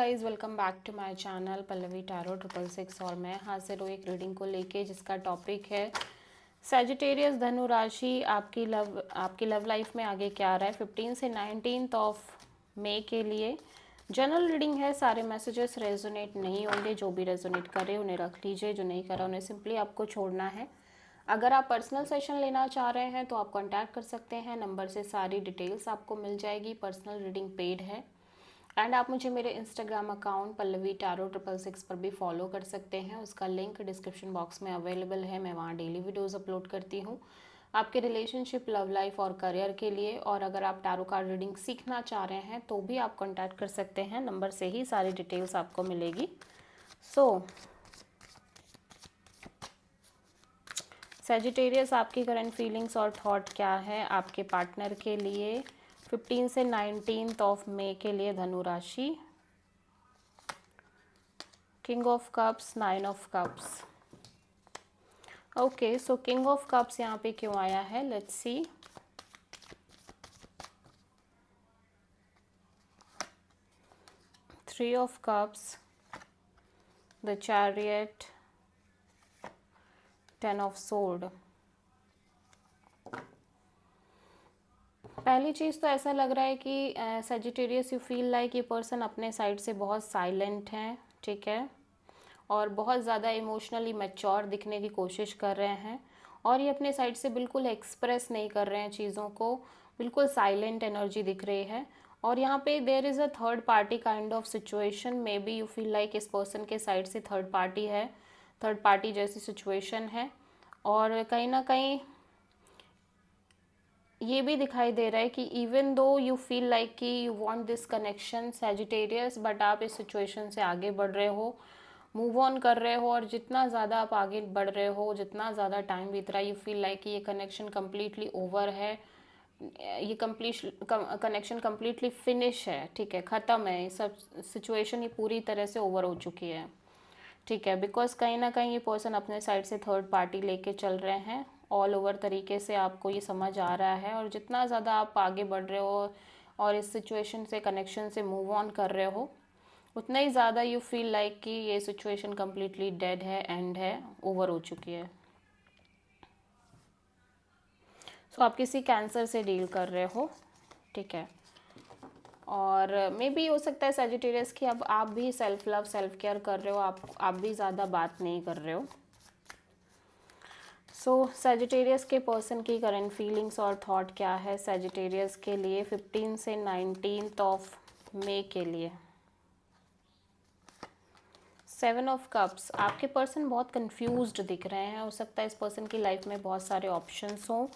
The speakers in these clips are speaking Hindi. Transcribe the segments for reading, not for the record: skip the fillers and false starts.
Guys welcome back to my channel Pallavi tarot 666 और मैं हाजिर हूँ एक रीडिंग को लेके जिसका टॉपिक है सैजिटेरियस धनु राशि आपकी लव लाइफ में आगे क्या आ रहा है 15 से 19 ऑफ मई के लिए। जनरल रीडिंग है, सारे मैसेजेस रेजोनेट नहीं होंगे, जो भी रेजोनेट करे उन्हें रख लीजिए, जो नहीं करा उन्हें सिंपली आपको छोड़ना है। अगर आप पर्सनल सेशन लेना चाह रहे हैं तो आप कांटेक्ट कर सकते हैं, नंबर से सारी डिटेल्स आपको मिल जाएगी। पर्सनल रीडिंग पेड है एंड आप मुझे मेरे इंस्टाग्राम अकाउंट पल्लवी टैरो 666 पर भी फॉलो कर सकते हैं, उसका लिंक डिस्क्रिप्शन बॉक्स में अवेलेबल है। मैं वहाँ डेली वीडियोस अपलोड करती हूँ आपके रिलेशनशिप, लव लाइफ और करियर के लिए। और अगर आप टैरो कार्ड रीडिंग सीखना चाह रहे हैं तो भी आप कॉन्टैक्ट कर सकते हैं, नंबर से ही सारी डिटेल्स आपको मिलेगी। सैजिटेरियस आपकी करंट फीलिंग्स और थॉट क्या है आपके पार्टनर के लिए 15 से 19 ऑफ मई के लिए धनु राशि। King of cups, 9 of cups. Okay, so king of cups यहाँ पे क्यों आया है, let's see. Three of cups, the chariot, 10 of sword. पहली चीज़ तो ऐसा लग रहा है कि सैजिटेरियस यू फील लाइक ये पर्सन अपने साइड से बहुत साइलेंट है, ठीक है, और बहुत ज़्यादा इमोशनली मैच्योर दिखने की कोशिश कर रहे हैं और ये अपने साइड से बिल्कुल एक्सप्रेस नहीं कर रहे हैं चीज़ों को, बिल्कुल साइलेंट एनर्जी दिख रही है। और यहाँ पे there is a third party kind of situation, maybe you feel like इस पर्सन के साइड से थर्ड पार्टी है, थर्ड पार्टी जैसी सिचुएशन है। और कहीं ना कहीं ये भी दिखाई दे रहा है कि even though you feel like कि you want this connection Sagittarius, but आप इस सिचुएशन से आगे बढ़ रहे हो, मूव ऑन कर रहे हो। और जितना ज़्यादा आप आगे बढ़ रहे हो, जितना ज़्यादा टाइम बीत रहा है, यू फील लाइक कि ये कनेक्शन कम्प्लीटली ओवर है, ये कनेक्शन कम्प्लीटली फिनिश है, ठीक है, ख़त्म है, सब सिचुएशन ये पूरी तरह से ओवर हो चुकी है, ठीक है। बिकॉज कहीं ना कहीं ये पर्सन अपने साइड से थर्ड पार्टी लेके चल रहे हैं, ऑल ओवर तरीके से आपको ये समझ आ रहा है। और जितना ज़्यादा आप आगे बढ़ रहे हो और इस सिचुएशन से, कनेक्शन से मूव ऑन कर रहे हो, उतना ही ज़्यादा यू फील लाइक कि ये सिचुएशन कम्प्लीटली डेड है, एंड है, ओवर हो चुकी है। सो आप किसी कैंसर से डील कर रहे हो, ठीक है। और मे बी हो सकता है सैजिटेरियस कि अब आप भी सेल्फ लव, सेल्फ केयर कर रहे हो, आप भी ज़्यादा बात नहीं कर रहे हो। सो सैजिटेरियस के पर्सन की करंट फीलिंग्स और थॉट क्या है सैजिटेरियस के लिए 15 से 19 ऑफ मई के लिए। 7 ऑफ कप्स, आपके पर्सन बहुत कंफ्यूज्ड दिख रहे हैं। हो सकता है इस पर्सन की लाइफ में बहुत सारे ऑप्शंस हों,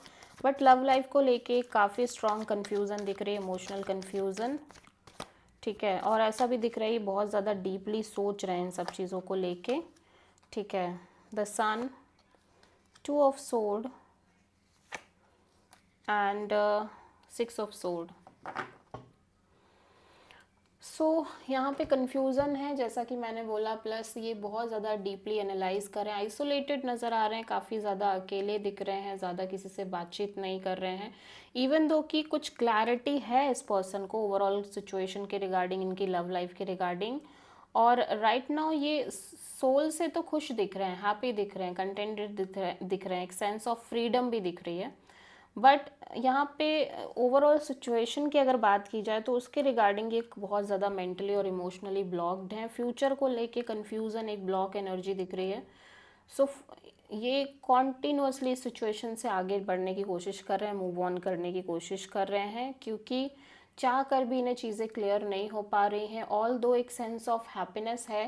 बट लव लाइफ को लेके काफ़ी स्ट्रॉन्ग कन्फ्यूज़न दिख रही है, इमोशनल कन्फ्यूज़न, ठीक है। और ऐसा भी दिख रहा है बहुत ज़्यादा डीपली सोच रहे हैं इन सब चीज़ों को लेके, ठीक है। The sun, 2 of sword and 6 of sword. So यहाँ पे कन्फ्यूज़न है, जैसा कि मैंने बोला, प्लस ये बहुत ज़्यादा डीपली एनालाइज कर रहे हैं, आइसोलेटेड नज़र आ रहे हैं, काफ़ी ज़्यादा अकेले दिख रहे हैं, ज़्यादा किसी से बातचीत नहीं कर रहे हैं। इवन दो कि कुछ क्लैरिटी है इस पर्सन को ओवरऑल सिचुएशन के रिगार्डिंग, इनकी लव लाइफ के रिगार्डिंग। और राइट नाउ ये सोल से तो खुश दिख रहे हैं, हैप्पी दिख रहे हैं, कंटेंटेड दिख रहे हैं, एक सेंस ऑफ फ्रीडम भी दिख रही है। बट यहाँ पे ओवरऑल सिचुएशन की अगर बात की जाए तो उसके रिगार्डिंग एक बहुत ज़्यादा मेंटली और इमोशनली ब्लॉक्ड है, फ्यूचर को लेके कन्फ्यूज़न, एक ब्लॉक एनर्जी दिख रही है। सो ये कॉन्टीन्यूसली सिचुएशन से आगे बढ़ने की कोशिश कर रहे हैं, मूव ऑन करने की कोशिश कर रहे हैं, क्योंकि चाह कर भी इन्हें चीज़ें क्लियर नहीं हो पा रही हैं। ऑल दो एक सेंस ऑफ हैप्पीनेस है,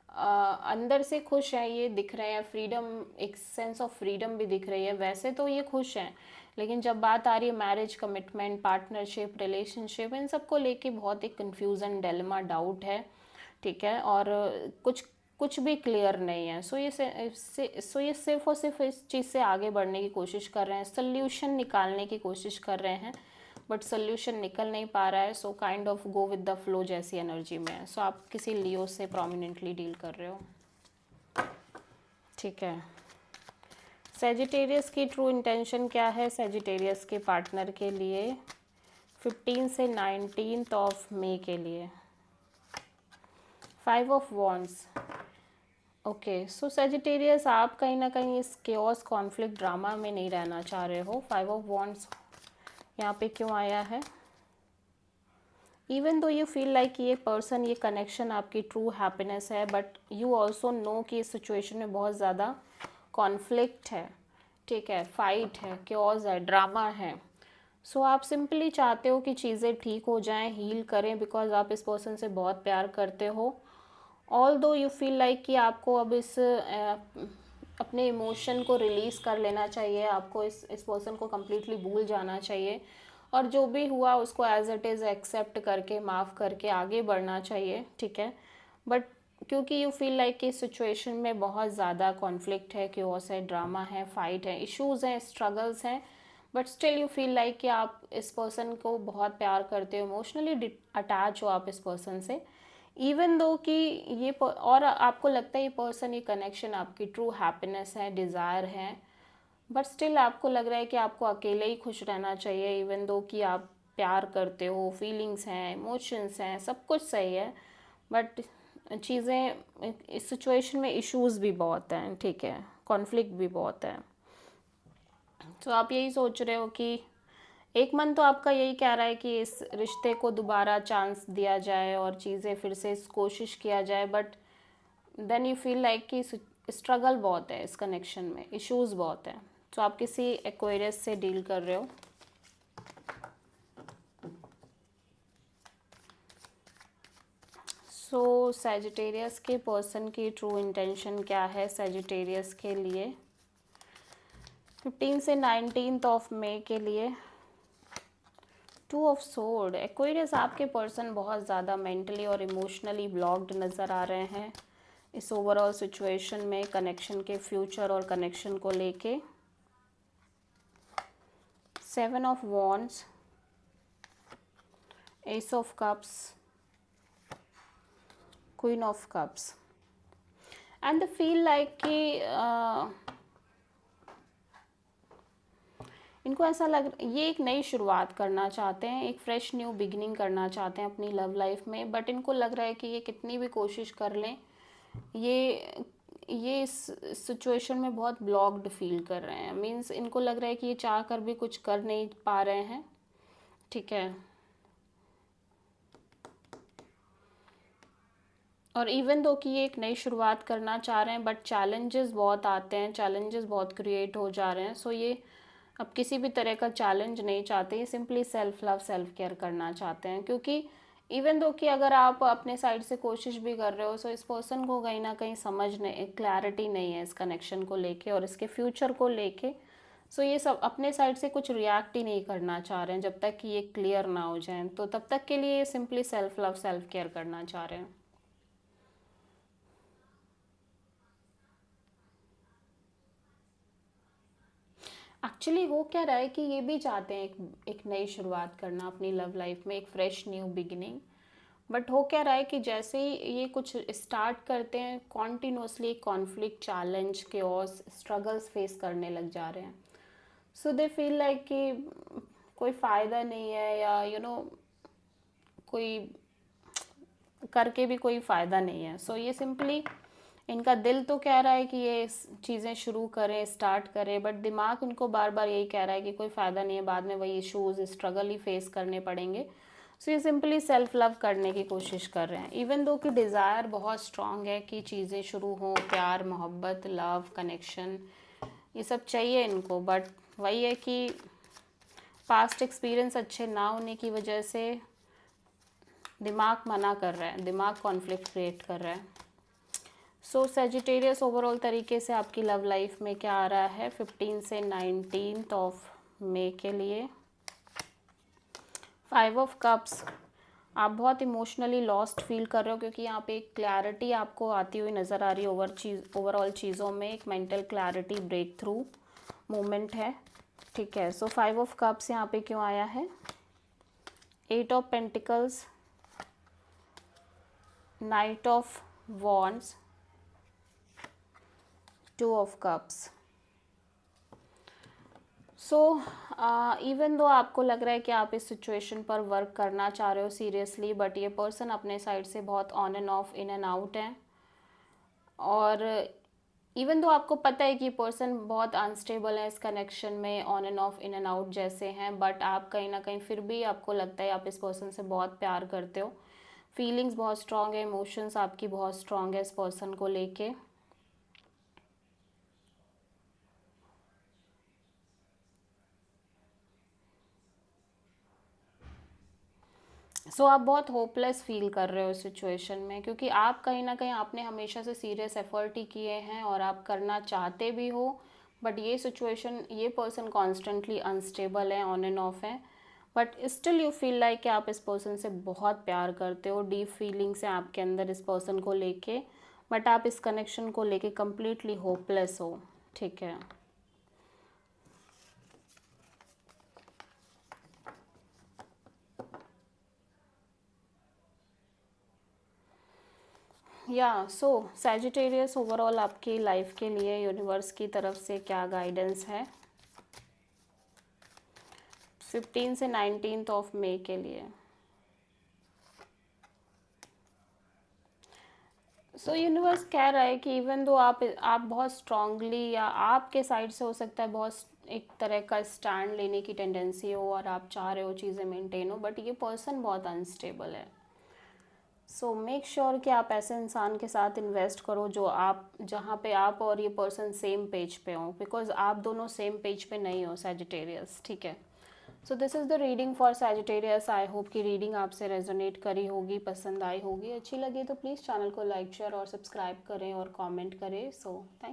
अंदर से खुश है, ये दिख रहे हैं, फ्रीडम, एक सेंस ऑफ फ्रीडम भी दिख रही है। वैसे तो ये खुश हैं, लेकिन जब बात आ रही है मैरिज, कमिटमेंट, पार्टनरशिप, रिलेशनशिप, इन सब को लेके बहुत एक कन्फ्यूज़न, डिलेमा, डाउट है, ठीक है। और कुछ भी क्लियर नहीं है। सो ये सिर्फ और सिर्फ इस चीज़ से आगे बढ़ने की कोशिश कर रहे हैं, सोल्यूशन निकालने की कोशिश कर रहे हैं, बट सोल्यूशन निकल नहीं पा रहा है। So kind of go with the flow जैसी एनर्जी में है। सो आप किसी लियो से प्रोमिनेंटली डील कर रहे हो, ठीक है। सैजिटेरियस की ट्रू इंटेंशन क्या है सैजिटेरियस के पार्टनर के लिए 15 से 19 ऑफ मई के लिए। Five of wands. Okay, so Sagittarius, आप कहीं ना कहीं इस केओस कॉन्फ्लिक्ट ड्रामा में नहीं रहना चाह रहे हो। फाइव ऑफ वॉन्ड्स यहाँ पे क्यों आया है? Even though you feel like ये पर्सन, ये कनेक्शन आपकी ट्रू हैप्पीनेस है, बट यू ऑल्सो नो कि इस सिचुएशन में बहुत ज़्यादा कॉन्फ्लिक्ट है, ठीक है, फाइट है, क्योज है, ड्रामा है। सो आप सिंपली चाहते हो कि चीज़ें ठीक हो जाएं, हील करें, बिकॉज आप इस पर्सन से बहुत प्यार करते हो। ऑल दो यू फील लाइक कि आपको अब इस अपने इमोशन को रिलीज़ कर लेना चाहिए, आपको इस पर्सन को कम्प्लीटली भूल जाना चाहिए, और जो भी हुआ उसको एज इट इज़ एक्सेप्ट करके, माफ़ करके आगे बढ़ना चाहिए, ठीक है। बट क्योंकि यू फील लाइक कि सिचुएशन में बहुत ज़्यादा कॉन्फ्लिक्ट है, क्योस है, ड्रामा है, फाइट है, इश्यूज़ हैं, स्ट्रगल्स हैं, but still you feel like कि आप इस पर्सन को बहुत प्यार करते हो, इमोशनली अटैच हो आप इस पर्सन से। इवन दो कि और आपको लगता है ये पर्सन, ये कनेक्शन आपकी ट्रू हैप्पीनेस है, डिज़ायर है, बट स्टिल आपको लग रहा है कि आपको अकेले ही खुश रहना चाहिए। इवन दो कि आप प्यार करते हो, फीलिंग्स हैं, इमोशंस हैं, सब कुछ सही है, बट चीज़ें, इस सिचुएशन में इश्यूज़ भी बहुत हैं, ठीक है, कॉन्फ्लिक्ट भी बहुत है। तो आप यही सोच रहे हो कि एक मन तो आपका यही कह रहा है कि इस रिश्ते को दोबारा चांस दिया जाए और चीज़ें फिर से कोशिश किया जाए, but then you feel like कि स्ट्रगल बहुत है इस कनेक्शन में, इश्यूज़ बहुत हैं। तो आप किसी एक्वेरियस से डील कर रहे हो। सो सैजिटेरियस के पर्सन की ट्रू इंटेंशन क्या है सैजिटेरियस के लिए 15 से 19 ऑफ मई के लिए? Two of sword. एक्वेरियस, आपके पर्सन बहुत ज़्यादा मेंटली और इमोशनली ब्लॉक्ड नज़र आ रहे हैं इस ओवरऑल सिचुएशन में, कनेक्शन के फ्यूचर और कनेक्शन को लेके। 7 of wands, S of cups, queen of cups, and the feel like कि इनको ऐसा लग, ये एक नई शुरुआत करना चाहते हैं, एक फ्रेश न्यू बिगिनिंग करना चाहते हैं अपनी लव लाइफ में, बट इनको लग रहा है कि ये कितनी भी कोशिश कर लें, ये इस सिचुएशन में बहुत ब्लॉक्ड फील कर रहे हैं। मीन्स इनको लग रहा है कि ये चाह कर भी कुछ कर नहीं पा रहे हैं, ठीक है। और इवन दो कि ये एक नई शुरुआत करना चाह रहे हैं, बट चैलेंजेस बहुत आते हैं, चैलेंजेस बहुत क्रिएट हो जा रहे हैं। सो ये अब किसी भी तरह का चैलेंज नहीं चाहते, ये simply self love, self care करना चाहते हैं। क्योंकि इवन दो कि अगर आप अपने साइड से कोशिश भी कर रहे हो, सो इस पर्सन को कहीं ना कहीं समझ नहीं, क्लैरिटी नहीं है इस कनेक्शन को लेके और इसके फ्यूचर को लेके। सो ये सब अपने साइड से कुछ रिएक्ट ही नहीं करना चाह रहे हैं जब तक कि ये क्लियर ना हो जाए, तो तब तक के लिए ये simply self love, self care करना चाह रहे हैं। एक्चुअली हो क्या रहा है कि ये भी चाहते हैं एक नई शुरुआत करना अपनी लव लाइफ में, एक फ्रेश न्यू बिगिनिंग, बट हो क्या रहा है कि जैसे ही ये कुछ स्टार्ट करते हैं, continuously conflict, challenge, chaos, struggles face करने लग जा रहे हैं। सो दे फील लाइक कि कोई फ़ायदा नहीं है, या कोई करके भी कोई फ़ायदा नहीं है। सो ये सिंपली, इनका दिल तो कह रहा है कि ये चीज़ें शुरू करें, स्टार्ट करें, बट दिमाग इनको बार बार यही कह रहा है कि कोई फ़ायदा नहीं है, बाद में वही इश्यूज़, स्ट्रगल ही फेस करने पड़ेंगे। सो ये सिंपली सेल्फ लव करने की कोशिश कर रहे हैं। इवन दो कि डिज़ायर बहुत स्ट्रांग है कि चीज़ें शुरू हों, प्यार, मोहब्बत, लव, कनेक्शन, ये सब चाहिए इनको, बट वही है कि पास्ट एक्सपीरियंस अच्छे ना होने की वजह से दिमाग मना कर रहा है, दिमाग कॉन्फ्लिक्ट क्रिएट कर रहा है। सो सेजिटेरियस, ओवरऑल तरीके से आपकी लव लाइफ में क्या आ रहा है 15 से 19 ऑफ मई के लिए? 5 ऑफ कप्स। आप बहुत इमोशनली लॉस्ट फील कर रहे हो, क्योंकि यहाँ पे एक क्लैरिटी आपको आती हुई नज़र आ रही है ओवरऑल चीज़ों में, एक mental clarity, breakthrough moment है, ठीक है। सो 5 ऑफ कप्स यहाँ पे क्यों आया है? 8 of pentacles, night of wands, 2 of cups. So even though आपको लग रहा है कि आप इस सिचुएशन पर वर्क करना चाह रहे हो सीरियसली, बट ये पर्सन अपने साइड से बहुत on end of, in and out है। और इवन दो आपको पता है कि पर्सन बहुत अनस्टेबल है इस कनेक्शन में, on end of, in and out जैसे हैं, बट आप कहीं ना कहीं फिर भी आपको लगता है आप इस पर्सन से बहुत प्यार करते हो। फीलिंग्स बहुत स्ट्रांग है, इमोशंस आपकी बहुत स्ट्रांग है इस पर्सन को लेके। सो आप बहुत होपलेस फील कर रहे हो इस सिचुएशन में, क्योंकि आप कहीं ना कहीं आपने हमेशा से सीरियस एफर्ट ही किए हैं और आप करना चाहते भी हो, बट ये सिचुएशन, ये पर्सन कॉन्स्टेंटली अनस्टेबल है, ऑन एंड ऑफ है, but still you feel like कि आप इस पर्सन से बहुत प्यार करते हो, डीप फीलिंग्स हैं आपके अंदर इस पर्सन को लेके, बट आप इस कनेक्शन को लेके कम्प्लीटली होपलेस हो। ठीक है। या सो सैजिटेरियस, ओवरऑल आपकी लाइफ के लिए यूनिवर्स की तरफ से क्या गाइडेंस है 15 से 19 ऑफ मई के लिए? सो यूनिवर्स कह रहा है कि इवन दो आप बहुत स्ट्रांगली, या आपके साइड से हो सकता है बहुत एक तरह का स्टैंड लेने की टेंडेंसी हो और आप चाह रहे हो चीज़ें मेंटेन हो, बट ये पर्सन बहुत अनस्टेबल है। सो मेक श्योर कि आप ऐसे इंसान के साथ इन्वेस्ट करो जो आप, जहाँ पे आप और ये पर्सन सेम पेज पे हो, बिकॉज आप दोनों सेम पेज पे नहीं हो सैजिटेरियस। ठीक है। So this is the reading for Sagittarius. I hope कि रीडिंग आपसे रेजोनेट करी होगी, पसंद आई होगी। अच्छी लगी तो प्लीज़ चैनल को लाइक, शेयर और सब्सक्राइब करें और कमेंट करें। So thank